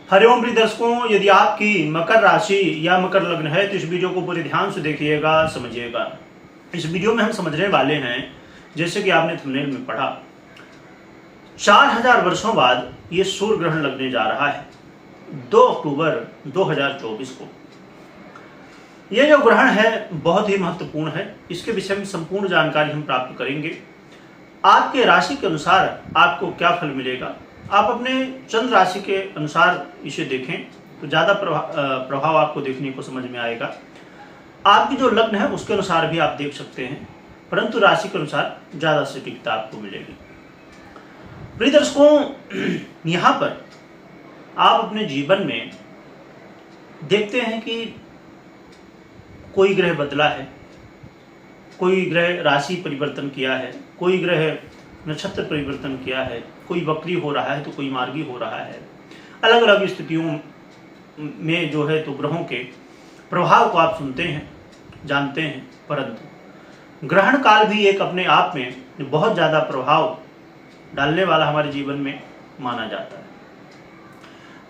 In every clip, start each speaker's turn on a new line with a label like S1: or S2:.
S1: हरिओम प्रिय दर्शकों, यदि आपकी मकर राशि या मकर लग्न है तो इस वीडियो को पूरे ध्यान से देखिएगा, समझिएगा। इस वीडियो में हम समझने वाले हैं, जैसे कि आपने थंबनेल में पढ़ा, 4000 वर्षों बाद ये सूर्य ग्रहण लगने जा रहा है 2 अक्टूबर 2024 को। यह जो ग्रहण है बहुत ही महत्वपूर्ण है। इसके विषय में संपूर्ण जानकारी हम प्राप्त करेंगे। आपके राशि के अनुसार आपको क्या फल मिलेगा, आप अपने चंद्र राशि के अनुसार इसे देखें तो ज़्यादा प्रभाव आपको देखने को समझ में आएगा। आपकी जो लग्न है उसके अनुसार भी आप देख सकते हैं, परंतु राशि के अनुसार ज़्यादा सटीकता आपको मिलेगी। प्रिय दर्शकों, यहाँ पर आप अपने जीवन में देखते हैं कि कोई ग्रह बदला है, कोई ग्रह राशि परिवर्तन किया है, कोई ग्रह नक्षत्र परिवर्तन किया है, कोई वक्री हो रहा है तो कोई मार्गी हो रहा है। अलग अलग स्थितियों में जो है तो ग्रहों के प्रभाव को आप सुनते हैं, जानते हैं, परंतु ग्रहण काल भी एक अपने आप में बहुत ज़्यादा प्रभाव डालने वाला हमारे जीवन में माना जाता है।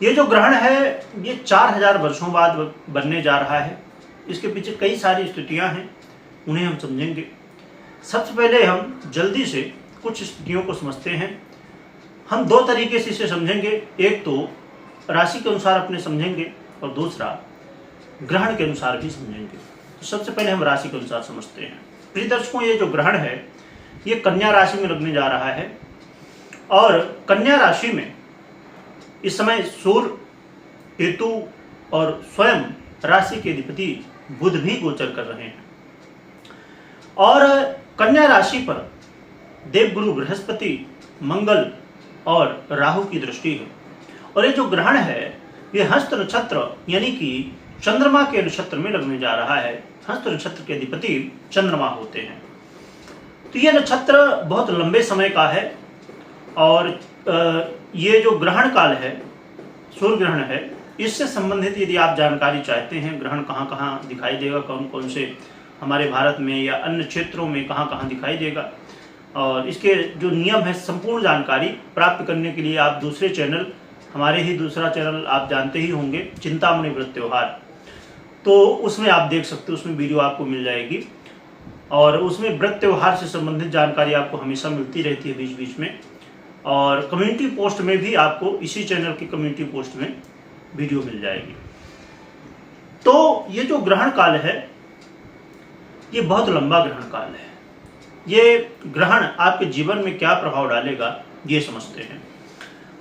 S1: ये जो ग्रहण है ये 4000 वर्षों बाद बनने जा रहा है। इसके पीछे कई सारी स्थितियां हैं, उन्हें हम समझेंगे। सबसे पहले हम जल्दी से कुछ स्थितियों को समझते हैं। हम 2 तरीके से इसे समझेंगे, एक तो राशि के अनुसार अपने समझेंगे और दूसरा ग्रहण के अनुसार भी समझेंगे। तो सबसे पहले हम राशि के अनुसार समझते हैं। प्रिय दर्शकों, ये जो ग्रहण है ये कन्या राशि में लगने जा रहा है और कन्या राशि में इस समय सूर्य, केतु और स्वयं राशि के अधिपति बुध भी गोचर कर रहे हैं और कन्या राशि पर देवगुरु बृहस्पति, मंगल और राहु की दृष्टि है। और ये जो ग्रहण है ये हस्त नक्षत्र यानी कि चंद्रमा के नक्षत्र में लगने जा रहा है। हस्त नक्षत्र के अधिपति चंद्रमा होते हैं। तो ये नक्षत्र बहुत लंबे समय का है और ये जो ग्रहण काल है, सूर्य ग्रहण है, इससे संबंधित यदि आप जानकारी चाहते हैं, ग्रहण कहाँ कहाँ दिखाई देगा, कौन कौन से हमारे भारत में या अन्य क्षेत्रों में कहाँ कहाँ दिखाई देगा, और इसके जो नियम है, संपूर्ण जानकारी प्राप्त करने के लिए आप दूसरे चैनल, हमारे ही दूसरा चैनल आप जानते ही होंगे, चिंतामणि व्रत त्योहार, तो उसमें आप देख सकते हो, उसमें वीडियो आपको मिल जाएगी और उसमें व्रत त्योहार से संबंधित जानकारी आपको हमेशा मिलती रहती है बीच बीच में। और कम्युनिटी पोस्ट में भी आपको इसी चैनल की कम्युनिटी पोस्ट में वीडियो मिल जाएगी। तो ये जो ग्रहण काल है ये बहुत लंबा ग्रहण काल है। ये ग्रहण आपके जीवन में क्या प्रभाव डालेगा ये समझते हैं।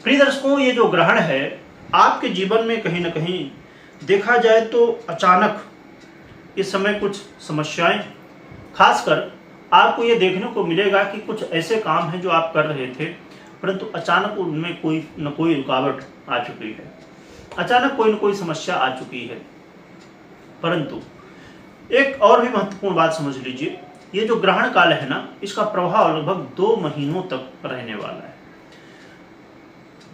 S1: प्रिय दर्शकों, ये जो ग्रहण है आपके जीवन में कहीं ना कहीं देखा जाए तो अचानक इस समय कुछ समस्याएं, खासकर आपको ये देखने को मिलेगा कि कुछ ऐसे काम हैं जो आप कर रहे थे परंतु अचानक उनमें कोई न कोई रुकावट आ चुकी है, अचानक कोई न कोई समस्या आ चुकी है। परंतु एक और भी महत्वपूर्ण बात समझ लीजिए, ये जो ग्रहण काल है ना, इसका प्रभाव लगभग 2 महीनों तक रहने वाला है।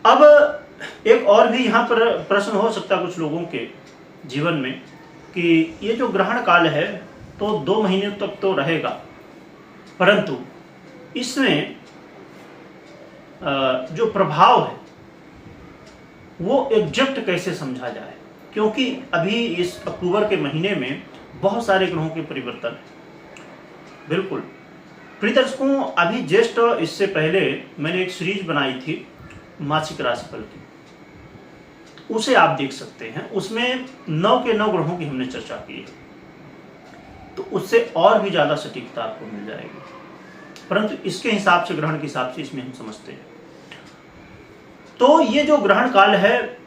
S1: अब एक और भी यहाँ पर प्रश्न हो सकता है कुछ लोगों के जीवन में कि ये जो ग्रहण काल है तो 2 महीने तक तो रहेगा, परंतु इसमें जो प्रभाव है वो एग्जैक्ट कैसे समझा जाए, क्योंकि अभी इस अक्टूबर के महीने में बहुत सारे ग्रहों के परिवर्तन है। बिल्कुल प्रिय दर्शकों, अभी जस्ट इससे पहले मैंने एक सीरीज बनाई थी मासिक राशिफल की, उसे आप देख सकते हैं। उसमें 9 के 9 ग्रहों की हमने चर्चा की है, तो उससे और भी ज़्यादा सटीकता आपको मिल जाएगी, परंतु इसके हिसाब से, ग्रहण के हिसाब से इसमें हम समझते हैं। तो ये जो ग्रहण काल है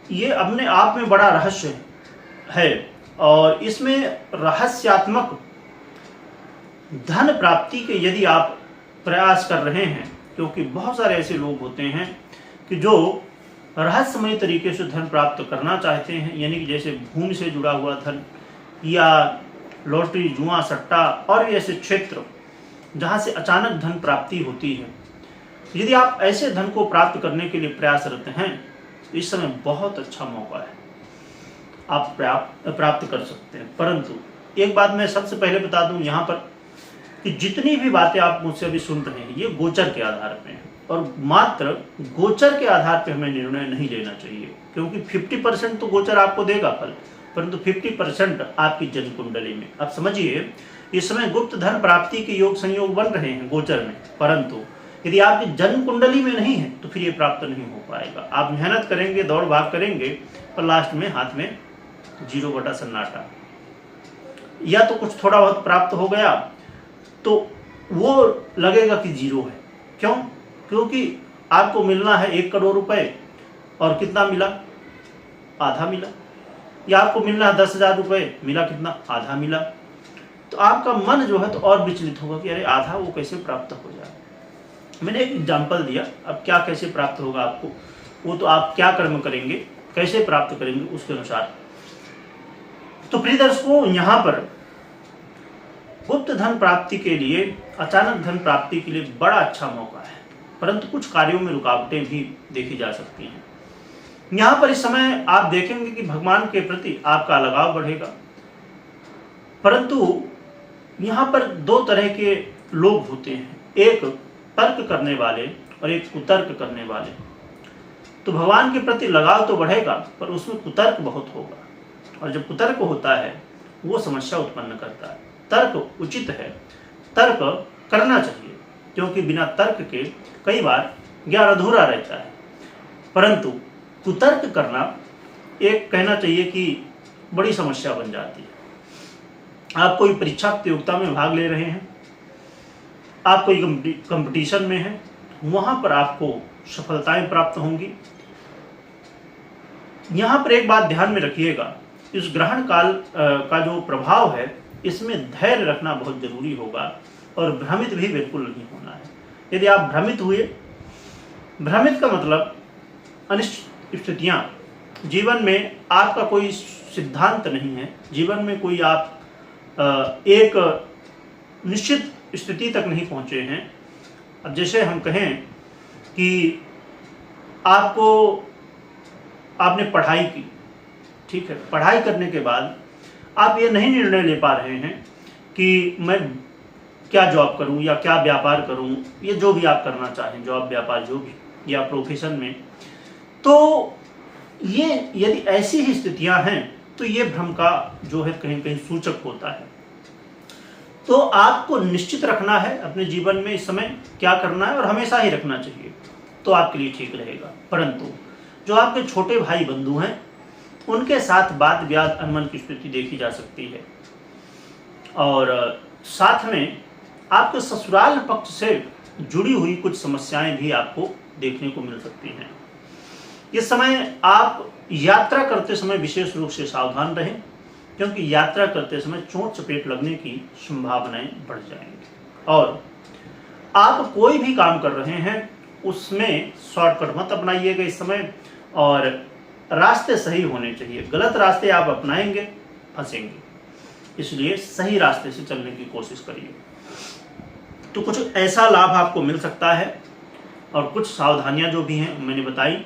S1: ये अपने आप में बड़ा रहस्य है और इसमें रहस्यात्मक धन प्राप्ति के यदि आप प्रयास कर रहे हैं, क्योंकि बहुत सारे ऐसे लोग होते हैं कि जो रहस्यमय तरीके से धन प्राप्त करना चाहते हैं, यानी कि जैसे भूमि से जुड़ा हुआ धन या लॉटरी, जुआ, सट्टा और भी ऐसे क्षेत्र जहाँ से अचानक धन प्राप्ति होती है। यदि आप ऐसे धन को प्राप्त करने के लिए प्रयासरत हैं, इस समय बहुत अच्छा मौका है, आप प्राप्त कर सकते हैं। परंतु एक बात मैं सबसे पहले बता दूं यहाँ पर कि जितनी भी बातें आप मुझसे अभी सुन रहे हैं ये गोचर के आधार पे हैं। और मात्र गोचर के आधार पर हमें निर्णय नहीं लेना चाहिए, क्योंकि 50% तो गोचर आपको देगा फल, परंतु 50% आपकी जन्म कुंडली में। अब समझिए, इस समय गुप्त धन प्राप्ति के योग संयोग बन रहे हैं गोचर में, परंतु यदि आपकी जन्म कुंडली में नहीं है तो फिर ये प्राप्त नहीं हो पाएगा। आप मेहनत करेंगे, दौड़ भाग करेंगे, पर लास्ट में हाथ में 0 बटा सन्नाटा। या तो कुछ थोड़ा बहुत प्राप्त हो गया तो वो लगेगा कि 0 है। क्यों? क्योंकि आपको मिलना है 1 करोड़ रुपए और कितना मिला? आधा मिला। या आपको मिलना है 10,000 रुपए, मिला कितना? आधा मिला। तो आपका मन जो है तो और विचलित होगा कि अरे आधा वो कैसे प्राप्त हो जाए। मैंने एक एग्जाम्पल दिया, अब क्या कैसे प्राप्त होगा आपको, वो तो आप क्या कर्म करेंगे, कैसे प्राप्त करेंगे उसके अनुसार। तो प्रिय दर्शकों, यहाँ पर गुप्त धन प्राप्ति के लिए, अचानक धन प्राप्ति के लिए बड़ा अच्छा मौका है, परंतु कुछ कार्यों में रुकावटें भी देखी जा सकती हैं। यहाँ पर इस समय आप देखेंगे कि भगवान के प्रति आपका लगाव बढ़ेगा, परंतु यहाँ पर 2 तरह के लोग होते हैं, एक तर्क करने वाले और एक कुतर्क करने वाले। तो भगवान के प्रति लगाव तो बढ़ेगा, पर उसमें कुतर्क बहुत होगा, और जब कुतर्क होता है वो समस्या उत्पन्न करता है। तर्क उचित है, तर्क करना चाहिए, क्योंकि बिना तर्क के कई बार ज्ञान अधूरा रहता है, परंतु कुतर्क करना एक कहना चाहिए कि बड़ी समस्या बन जाती है। आप कोई परीक्षा प्रतियोगिता में भाग ले रहे हैं, आप कोई कंपटीशन में हैं, वहां पर आपको सफलताएं प्राप्त होंगी। यहां पर एक बात ध्यान में रखिएगा, इस ग्रहण काल का जो प्रभाव है इसमें धैर्य रखना बहुत जरूरी होगा, और भ्रमित भी बिल्कुल नहीं होना है। यदि आप भ्रमित हुए, भ्रमित का मतलब अनिश्चित स्थितियां, जीवन में आपका कोई सिद्धांत नहीं है, जीवन में कोई आप एक निश्चित स्थिति तक नहीं पहुंचे हैं। अब जैसे हम कहें कि आपने पढ़ाई की, ठीक है, पढ़ाई करने के बाद आप ये नहीं निर्णय ले पा रहे हैं कि मैं क्या जॉब करूं या क्या व्यापार करूं, ये जो भी आप करना चाहें, जॉब व्यापार जो भी, या प्रोफेशन में, तो ये यदि ऐसी ही स्थितियां हैं तो ये भ्रम का जो है कहीं कहीं सूचक होता है। तो आपको निश्चित रखना है अपने जीवन में इस समय क्या करना है, और हमेशा ही रखना चाहिए, तो आपके लिए ठीक रहेगा। परंतु जो आपके छोटे भाई बंधु हैं उनके साथ वाद विवाद अनमन की स्थिति देखी जा सकती है, और साथ में आपके ससुराल पक्ष से जुड़ी हुई कुछ समस्याएं भी आपको देखने को मिल सकती हैं। इस समय आप यात्रा करते समय विशेष रूप से सावधान रहें, क्योंकि यात्रा करते समय चोट चपेट लगने की संभावनाएं बढ़ जाएंगी। और आप कोई भी काम कर रहे हैं उसमें शॉर्टकट मत अपनाइएगा इस समय, और रास्ते सही होने चाहिए। गलत रास्ते आप अपनाएंगे फंसेंगे, इसलिए सही रास्ते से चलने की कोशिश करिए। तो कुछ ऐसा लाभ आपको मिल सकता है, और कुछ सावधानियां जो भी हैं मैंने बताई।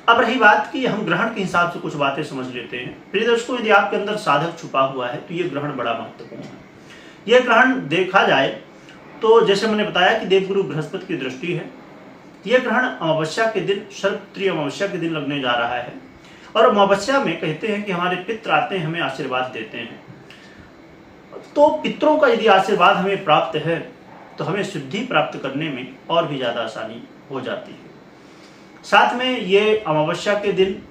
S1: अब रही बात कि हम ग्रहण के हिसाब से कुछ बातें समझ लेते हैं। प्रिय दर्शकों, यदि आपके अंदर साधक छुपा हुआ है तो ये ग्रहण बड़ा महत्वपूर्ण है। ये ग्रहण देखा जाए तो जैसे मैंने बताया कि देवगुरु बृहस्पति की दृष्टि है। यह ग्रहण अमावस्या के दिन, शरद अमावस्या के दिन लगने जा रहा है, और अमावस्या में कहते हैं कि हमारे पितृ आते हैं, हमें आशीर्वाद देते हैं। तो पितरों का यदि आशीर्वाद हमें प्राप्त है तो हमें सिद्धि प्राप्त करने में और भी ज्यादा आसानी हो जाती है। साथ में ये अमावस्या के दिन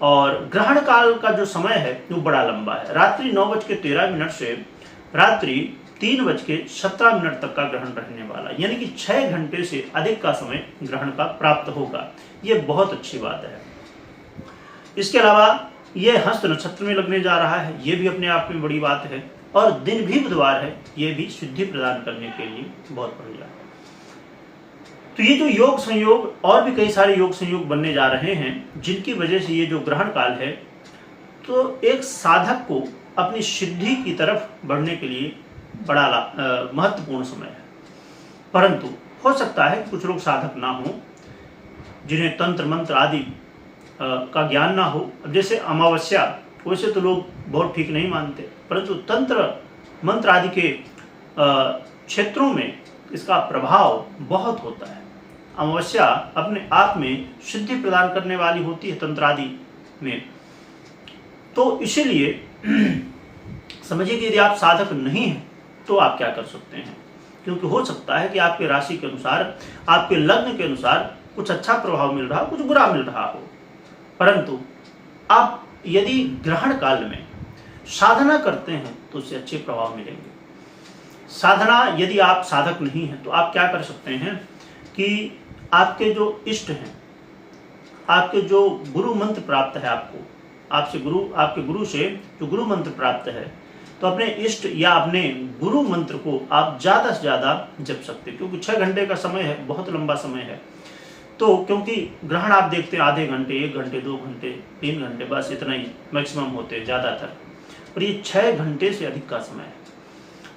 S1: और ग्रहण काल का जो समय है वो बड़ा लंबा है। रात्रि 9:13 से रात्रि 3:17 तक का ग्रहण रहने वाला, यानी कि 6 घंटे से अधिक का समय ग्रहण का प्राप्त होगा। ये बहुत अच्छी बात है। इसके अलावा ये हस्त नक्षत्र में लगने जा रहा है, ये भी अपने आप में बड़ी बात है, और दिन भी बुधवार है, ये भी सिद्धि प्रदान करने के लिए बहुत बढ़िया है। तो ये जो योग संयोग और भी कई सारे योग संयोग बनने जा रहे हैं, जिनकी वजह से ये जो ग्रहण काल है तो एक साधक को अपनी सिद्धि की तरफ बढ़ने के लिए बड़ा महत्वपूर्ण समय है। परंतु हो सकता है कि कुछ लोग साधक ना हो, जिन्हें तंत्र मंत्र आदि का ज्ञान ना हो। जैसे अमावस्या, वैसे तो लोग बहुत ठीक नहीं मानते, परंतु तंत्र मंत्र आदि के क्षेत्रों में इसका प्रभाव बहुत होता है। अमावस्या अपने आप में सिद्धि प्रदान करने वाली होती है तंत्र आदि में। तो इसीलिए समझिए कि यदि आप साधक नहीं हैं तो आप क्या कर सकते हैं, क्योंकि हो सकता है कि आपके राशि के अनुसार, आपके लग्न के अनुसार कुछ अच्छा प्रभाव मिल रहा हो, कुछ बुरा मिल रहा हो, परंतु आप यदि ग्रहण काल में साधना करते हैं तो उससे अच्छे प्रभाव मिलेंगे। साधना यदि आप साधक नहीं हैं तो आप क्या कर सकते हैं कि आपके जो इष्ट हैं, आपके जो गुरु मंत्र प्राप्त है, आपके गुरु से जो गुरु मंत्र प्राप्त है, तो अपने इष्ट या अपने गुरु मंत्र को आप ज़्यादा से ज़्यादा जप सकते हैं, क्योंकि 6 घंटे का समय है, बहुत लंबा समय है। तो क्योंकि ग्रहण आप देखते हैं आधे घंटे, 1 घंटे, 2 घंटे, 3 घंटे, बस इतना ही मैक्सिमम होते हैं ज़्यादातर, और ये 6 घंटे से अधिक का समय है।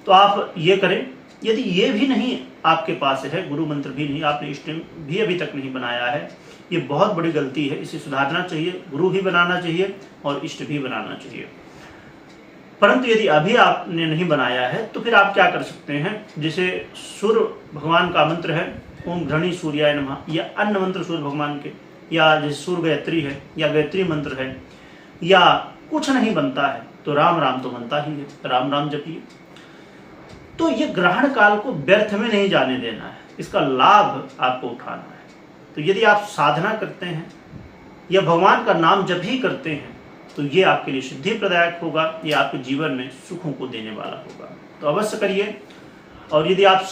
S1: तो आप ये करें। यदि ये भी नहीं आपके पास है, गुरु मंत्र भी नहीं, आपने इष्ट भी अभी तक नहीं बनाया है, ये बहुत बड़ी गलती है, इसे सुधारना चाहिए। गुरु भी बनाना चाहिए और इष्ट भी बनाना चाहिए। परंतु यदि अभी आपने नहीं बनाया है तो फिर आप क्या कर सकते हैं, जैसे सूर्य भगवान का मंत्र है ओम घृणी सूर्याय नमः, या अन्य मंत्र सूर्य भगवान के, या जैसे सूर्य गायत्री है या गायत्री मंत्र है, या कुछ नहीं बनता है तो राम राम तो बनता ही है, राम राम जपिए। तो ये ग्रहण काल को व्यर्थ में नहीं जाने देना है, इसका लाभ आपको उठाना है। तो यदि आप साधना करते हैं या भगवान का नाम जप ही करते हैं तो ये आपके लिए सिद्धि प्रदायक होगा, ये आपके जीवन में सुखों को देने वाला होगा। तो अवश्य करिए। और यदि आप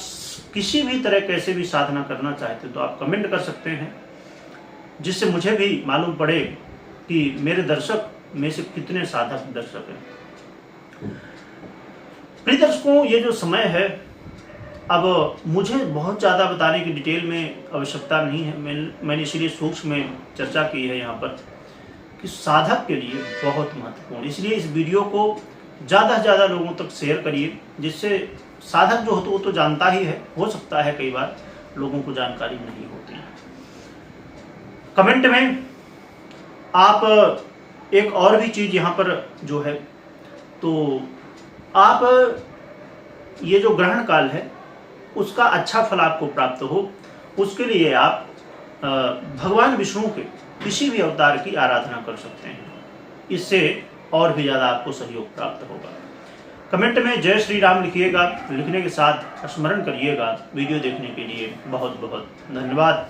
S1: किसी भी तरह कैसे भी साधना करना चाहते हैं तो आप कमेंट कर सकते हैं, जिससे मुझे भी मालूम पड़े कि मेरे दर्शक में से कितने साधक दर्शक हैं। प्रिय दर्शकों, ये जो समय है, अब मुझे बहुत ज़्यादा बताने की डिटेल में आवश्यकता नहीं है, मैंने इसीलिए सूक्ष्म में चर्चा की है यहाँ पर कि साधक के लिए बहुत महत्वपूर्ण। इसलिए इस वीडियो को ज़्यादा से ज़्यादा लोगों तक शेयर करिए, जिससे साधक जो होता है वो तो जानता ही है, हो सकता है कई बार लोगों को जानकारी नहीं होती है। कमेंट में आप एक और भी चीज़ यहाँ पर जो है, तो आप ये जो ग्रहण काल है उसका अच्छा फल आपको प्राप्त हो, उसके लिए आप भगवान विष्णु के किसी भी अवतार की आराधना कर सकते हैं। इससे और भी ज़्यादा आपको सहयोग प्राप्त होगा। कमेंट में जय श्री राम लिखिएगा, लिखने के साथ स्मरण करिएगा। वीडियो देखने के लिए बहुत बहुत धन्यवाद।